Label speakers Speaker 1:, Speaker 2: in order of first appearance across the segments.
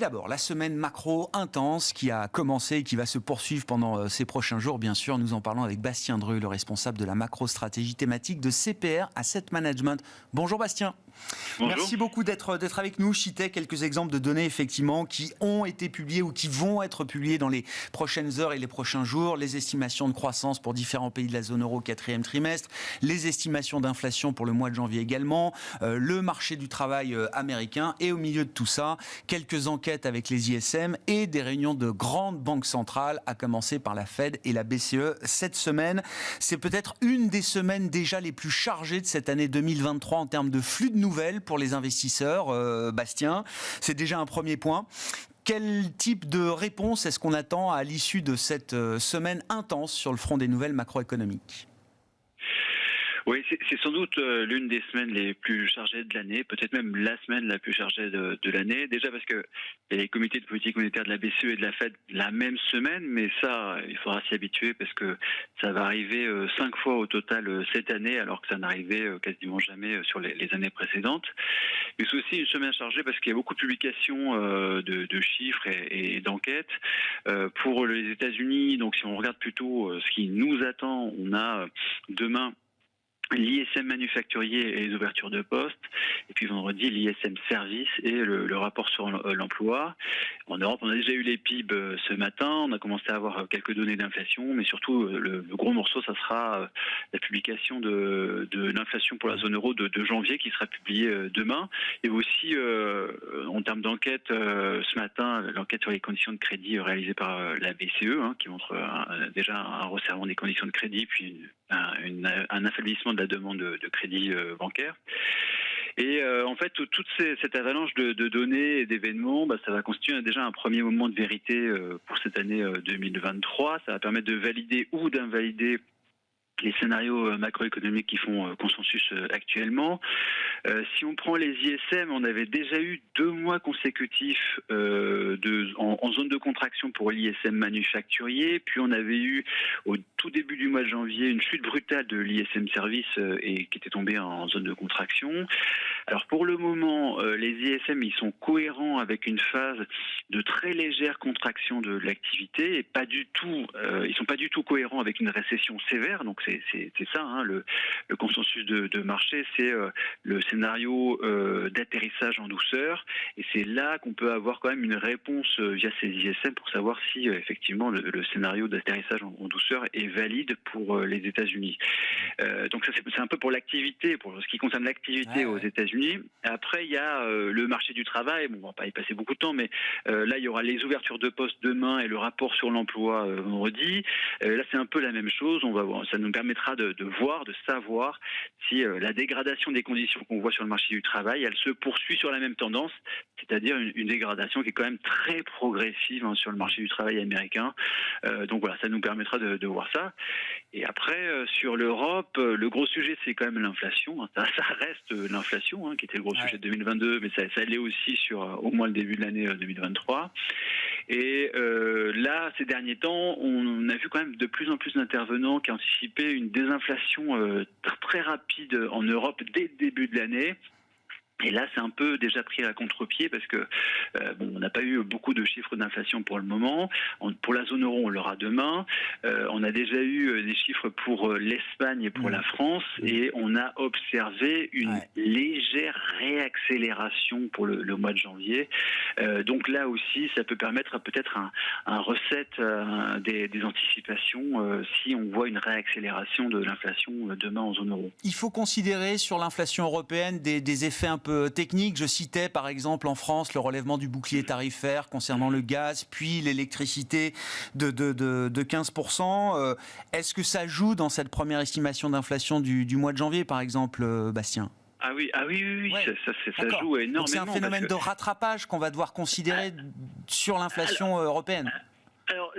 Speaker 1: d'abord, la semaine macro intense qui a commencé et qui va se poursuivre pendant ces prochains jours, bien sûr. Nous en parlons avec Bastien Dreux, le responsable de la macro-stratégie thématique de CPR Asset Management. Bonjour Bastien.
Speaker 2: Bonjour.
Speaker 1: Merci beaucoup d'être avec nous. Je citais quelques exemples de données, effectivement, qui ont été publiées ou qui vont être publiées dans les prochaines heures et les prochains jours. Les estimations de croissance pour différents pays de la zone euro au quatrième trimestre, les estimations d'inflation pour le mois de janvier également, le marché du travail américain et au milieu de tout ça, quelques enquêtes avec les ISM et des réunions de grandes banques centrales, à commencer par la Fed et la BCE cette semaine. C'est peut-être une des semaines déjà les plus chargées de cette année 2023 en termes de flux de nouvelles pour les investisseurs, Bastien. C'est déjà un premier point. Quel type de réponse est-ce qu'on attend à l'issue de cette semaine intense sur le front des nouvelles macroéconomiques ?
Speaker 2: Oui, c'est sans doute l'une des semaines les plus chargées de l'année, peut-être même la semaine la plus chargée de l'année. Déjà parce que il y a les comités de politique monétaire de la BCE et de la Fed la même semaine, mais ça, il faudra s'y habituer parce que ça va arriver 5 fois au total cette année, alors que ça n'arrivait quasiment jamais sur les années précédentes. Mais c'est aussi une semaine chargée parce qu'il y a beaucoup de publications de chiffres et d'enquêtes. Pour les États-Unis, donc si on regarde plutôt ce qui nous attend, on a demain l'ISM manufacturier et les ouvertures de postes, et puis vendredi l'ISM service et le rapport sur l'emploi. En Europe, on a déjà eu les PIB ce matin, on a commencé à avoir quelques données d'inflation, mais surtout le gros morceau, ça sera la publication de l'inflation pour la zone euro de janvier qui sera publiée demain. Et aussi, en termes d'enquête, ce matin, l'enquête sur les conditions de crédit réalisée par la BCE, qui montre déjà un resserrement des conditions de crédit, puis un affaiblissement de la demande de crédit bancaire. Et en fait, toute cette avalanche de données et d'événements, ça va constituer déjà un premier moment de vérité pour cette année 2023. Ça va permettre de valider ou d'invalider les scénarios macroéconomiques qui font consensus actuellement. Si on prend les ISM, on avait déjà eu 2 mois consécutifs en zone de contraction pour l'ISM manufacturier, puis on avait eu au tout début du mois de janvier une chute brutale de l'ISM service et qui était tombée en zone de contraction. Alors pour le moment, les ISM ils sont cohérents avec une phase de très légère contraction de l'activité et pas du tout, ils sont pas du tout cohérents avec une récession sévère. Donc c'est ça, le consensus de marché, c'est le scénario d'atterrissage en douceur, et c'est là qu'on peut avoir quand même une réponse via ces ISM pour savoir si effectivement le scénario d'atterrissage en douceur est valide pour les États-Unis. Donc ça c'est un peu pour l'activité, pour ce qui concerne l'activité aux États-Unis. Après il y a le marché du travail. Bon, on va pas y passer beaucoup de temps, mais là il y aura les ouvertures de postes demain et le rapport sur l'emploi vendredi. Là c'est un peu la même chose. On va voir, ça nous permettra de voir, de savoir si la dégradation des conditions qu'on voit sur le marché du travail, elle se poursuit sur la même tendance, c'est-à-dire une dégradation qui est quand même très progressive sur le marché du travail américain. Donc voilà, ça nous permettra de voir ça. Et après, sur l'Europe, le gros sujet, c'est quand même l'inflation. Ça reste l'inflation, qui était le gros sujet de 2022, mais ça l'est aussi sur au moins le début de l'année 2023. Et là, ces derniers temps, on a vu quand même de plus en plus d'intervenants qui anticipaient une désinflation très rapide en Europe dès le début de l'année. Et là, c'est un peu déjà pris à contre-pied parce que on n'a pas eu beaucoup de chiffres d'inflation pour le moment. Pour la zone euro, on l'aura demain. On a déjà eu des chiffres pour l'Espagne et pour la France, et on a observé une légère réaccélération pour le mois de janvier. Donc là aussi, ça peut permettre peut-être un reset des anticipations si on voit une réaccélération de l'inflation demain en zone euro.
Speaker 1: Il faut considérer sur l'inflation européenne des effets un peu techniques. Je citais par exemple en France le relèvement du bouclier tarifaire concernant le gaz, puis l'électricité de 15%. Est-ce que ça joue dans cette première estimation d'inflation du mois de janvier, par exemple, Bastien ?
Speaker 2: Ah oui, ouais. ça joue énormément.
Speaker 1: Donc c'est un phénomène de rattrapage qu'on va devoir considérer sur l'inflation européenne.
Speaker 2: Alors,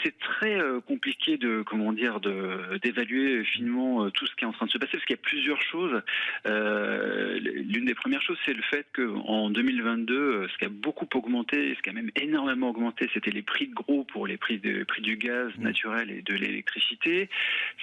Speaker 2: c'est très compliqué d'évaluer finement tout ce qui est en train de se passer, parce qu'il y a plusieurs choses. L'une des premières choses, c'est le fait qu'en 2022, ce qui a beaucoup augmenté, ce qui a même énormément augmenté, c'était les prix de gros pour les prix du gaz naturel et de l'électricité.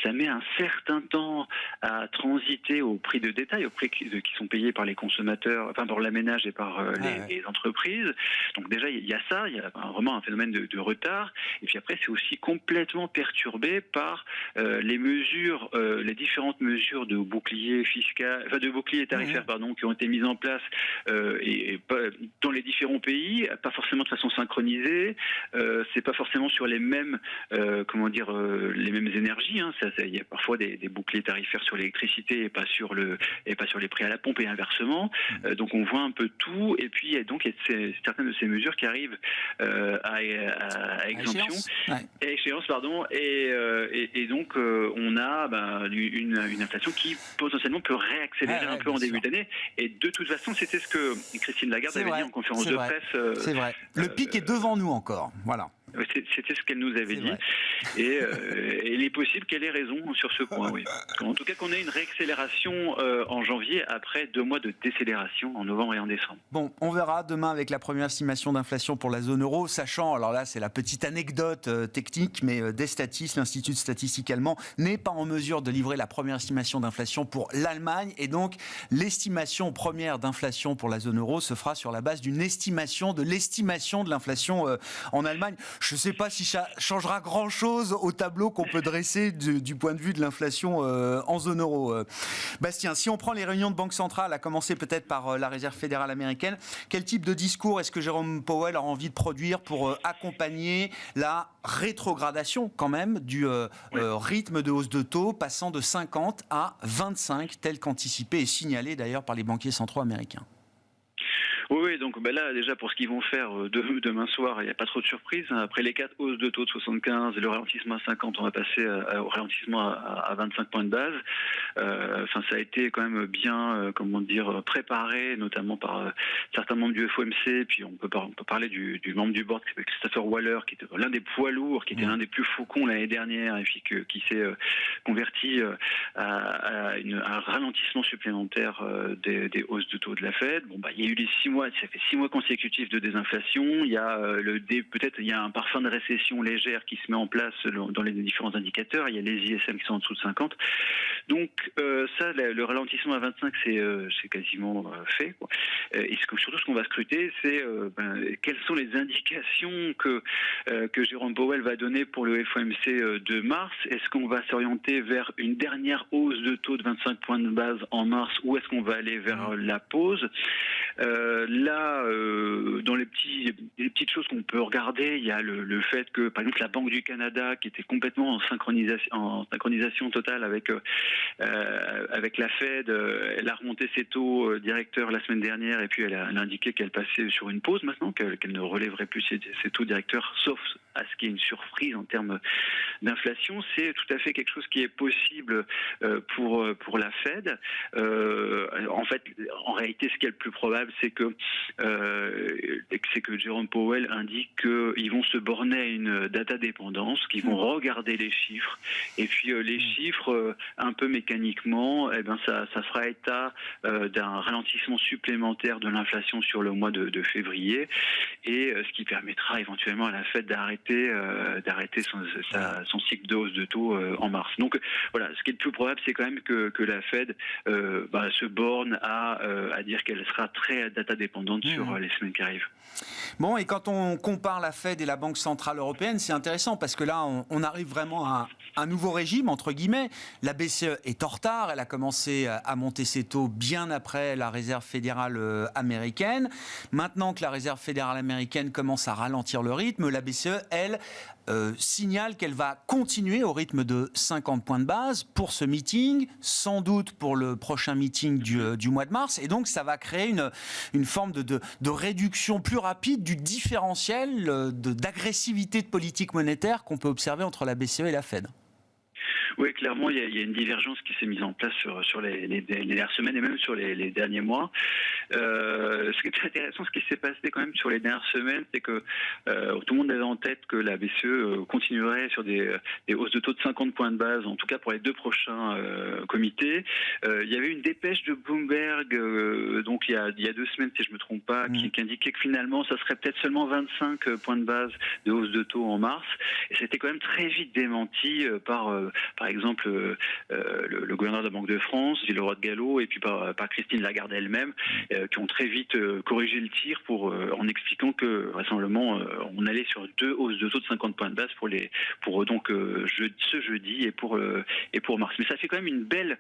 Speaker 2: Ça met un certain temps à transiter aux prix de détail, aux prix qui sont payés par les consommateurs, enfin par la ménage et par les entreprises. Donc déjà, il y a ça, il y a vraiment un phénomène de retard. Et puis après, c'est aussi complètement perturbé par les différentes mesures de bouclier fiscal, enfin de bouclier tarifaire, qui ont été mises en place dans les différents pays, pas forcément de façon synchronisée. C'est pas forcément sur les mêmes, les mêmes énergies. Il y a parfois des boucliers tarifaires sur l'électricité et pas sur les prix à la pompe et inversement. Donc on voit un peu tout. Et puis il y a certaines de ces mesures qui arrivent à exemption, échéance, pardon, et donc on a une inflation qui potentiellement peut réaccélérer un peu en début d'année. Et de toute façon, c'était ce que Christine Lagarde avait dit en conférence de presse.
Speaker 1: C'est vrai. Le pic est devant nous encore. Voilà.
Speaker 2: C'était ce qu'elle nous avait dit. Et il est possible qu'elle ait raison sur ce point, oui. En tout cas, qu'on ait une réaccélération en janvier après 2 mois de décélération en novembre et en décembre.
Speaker 1: Bon, on verra demain avec la première estimation d'inflation pour la zone euro, sachant, alors là, c'est la petite anecdote technique, mais Destatis, l'Institut de statistique allemand, n'est pas en mesure de livrer la première estimation d'inflation pour l'Allemagne. Et donc, l'estimation première d'inflation pour la zone euro se fera sur la base d'une estimation de l'inflation en Allemagne. Je ne sais pas si ça changera grand-chose au tableau qu'on peut dresser du point de vue de l'inflation en zone euro. Bastien, si on prend les réunions de Banque centrale, à commencer peut-être par la Réserve fédérale américaine, quel type de discours est-ce que Jérôme Powell a envie de produire pour accompagner la rétrogradation quand même du rythme de hausse de taux, passant de 50 à 25, tel qu'anticipé et signalé d'ailleurs par les banquiers centraux américains?
Speaker 2: Oui, donc là, déjà, pour ce qu'ils vont faire demain soir, il n'y a pas trop de surprises. Après les 4 hausses de taux de 75 et le ralentissement à 50, on va passer au ralentissement à 25 points de base. Ça a été quand même bien, préparé, notamment par certains membres du FOMC. Puis on peut parler du membre du board, Christopher Waller, qui était l'un des poids lourds, qui était l'un des plus faucons l'année dernière, et puis qui s'est converti à un ralentissement supplémentaire des hausses de taux de la Fed. Il y a eu les 6 mois, ça fait 6 mois consécutifs de désinflation. Il y a il y a un parfum de récession légère qui se met en place dans les différents indicateurs. Il y a les ISM qui sont en dessous de 50. Donc le ralentissement à 25, c'est quasiment fait, quoi. Et surtout ce qu'on va scruter, c'est quelles sont les indications que Jérôme Powell va donner pour le FOMC de mars. Est-ce qu'on va s'orienter vers une dernière hausse de taux de 25 points de base en mars, ou est-ce qu'on va aller vers la pause? Dans les petites choses qu'on peut regarder, il y a le fait que, par exemple, la Banque du Canada, qui était complètement en synchronisation totale avec la Fed, elle a remonté ses taux directeurs la semaine dernière, et puis elle a indiqué qu'elle passait sur une pause maintenant, qu'elle ne relèverait plus ses taux directeurs, sauf à ce qu'il y ait une surprise en termes d'inflation. C'est tout à fait quelque chose qui est possible pour la Fed. En réalité, ce qui est le plus probable, c'est que Jérôme Powell indique qu'ils vont se borner à une data dépendance, qu'ils vont regarder les chiffres, et puis les chiffres, un peu mécaniquement, ça fera état d'un ralentissement supplémentaire de l'inflation sur le mois de février, et ce qui permettra éventuellement à la Fed d'arrêter son cycle de hausse de taux en mars. Donc voilà, ce qui est le plus probable, c'est quand même que la Fed se borne à dire qu'elle sera très data dépendante sur les semaines qui arrivent.
Speaker 1: Bon, et quand on compare la Fed et la Banque Centrale Européenne, c'est intéressant parce que là, on arrive vraiment à un nouveau régime, entre guillemets. La BCE est en retard, elle a commencé à monter ses taux bien après la Réserve fédérale américaine. Maintenant que la Réserve fédérale américaine commence à ralentir le rythme, la BCE, elle, signale qu'elle va continuer au rythme de 50 points de base pour ce meeting, sans doute pour le prochain meeting du mois de mars, et donc ça va créer une forme de réduction plus rapide du différentiel d'agressivité de politique monétaire qu'on peut observer entre la BCE et la Fed.
Speaker 2: Oui, clairement, il y a une divergence qui s'est mise en place sur les dernières semaines et même sur les derniers mois. Ce qui est intéressant, ce qui s'est passé quand même sur les dernières semaines, c'est que tout le monde avait en tête que la BCE continuerait sur des hausses de taux de 50 points de base, en tout cas pour les 2 prochains comités. Il y avait une dépêche de Bloomberg, donc il y a 2 semaines, si je me trompe pas, qui indiquait que finalement, ça serait peut-être seulement 25 points de base de hausse de taux en mars. Et c'était quand même très vite démenti par exemple, le gouverneur de la Banque de France, Villeroy de Galhau, et puis par Christine Lagarde elle-même, qui ont très vite corrigé le tir en expliquant que vraisemblablement on allait sur 2 hausses de taux de 50 points de base pour ce jeudi et pour mars. Mais ça fait quand même une belle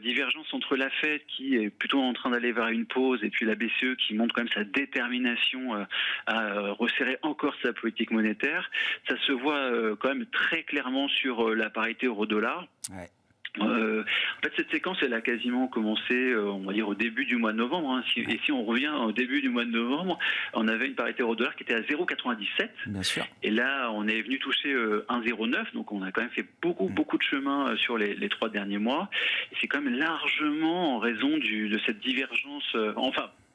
Speaker 2: divergence entre la Fed qui est plutôt en train d'aller vers une pause et puis la BCE qui montre quand même sa détermination à resserrer encore sa politique monétaire. Ça se voit quand même très clairement sur la parité euro-dollar.
Speaker 1: Ouais.
Speaker 2: En fait, cette séquence, elle a quasiment commencé, on va dire, au début du mois de novembre. Et si on revient au début du mois de novembre, on avait une parité euro-dollar qui était à 0,97.
Speaker 1: Bien sûr.
Speaker 2: Et là, on est venu toucher 1,09. Donc, on a quand même fait beaucoup de chemin sur les 3 derniers mois. Et c'est quand même largement en raison de cette divergence.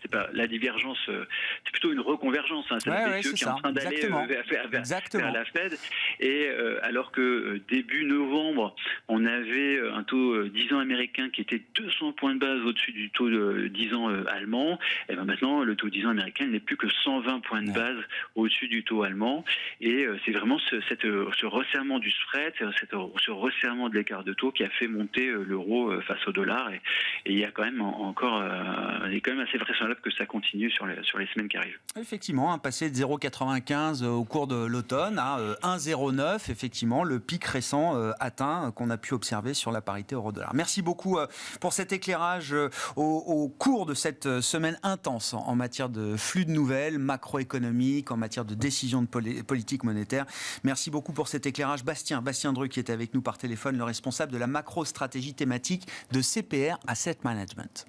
Speaker 2: C'est pas la divergence, c'est plutôt une reconvergence. C'est la BCE qui est en train d'aller vers la Fed. Et alors que début novembre, on avait un taux 10 ans américain qui était 200 points de base au-dessus du taux de 10 ans allemand. Et ben maintenant, le taux 10 ans américain n'est plus que 120 points de base au-dessus du taux allemand. Et c'est vraiment ce resserrement du spread, ce resserrement de l'écart de taux qui a fait monter l'euro face au dollar. Et il y a quand même il est quand même assez vraisemblable que ça continue sur les semaines qui arrivent.
Speaker 1: Effectivement, passé de 0,95 au cours de l'automne à 1,09, effectivement, le pic récent atteint qu'on a pu observer sur la parité euro-dollar. Merci beaucoup pour cet éclairage au cours de cette semaine intense en matière de flux de nouvelles macroéconomiques, en matière de décisions de politique monétaire. Merci beaucoup pour cet éclairage. Bastien Dreux qui est avec nous par téléphone, le responsable de la macro-stratégie thématique de CPR Asset Management.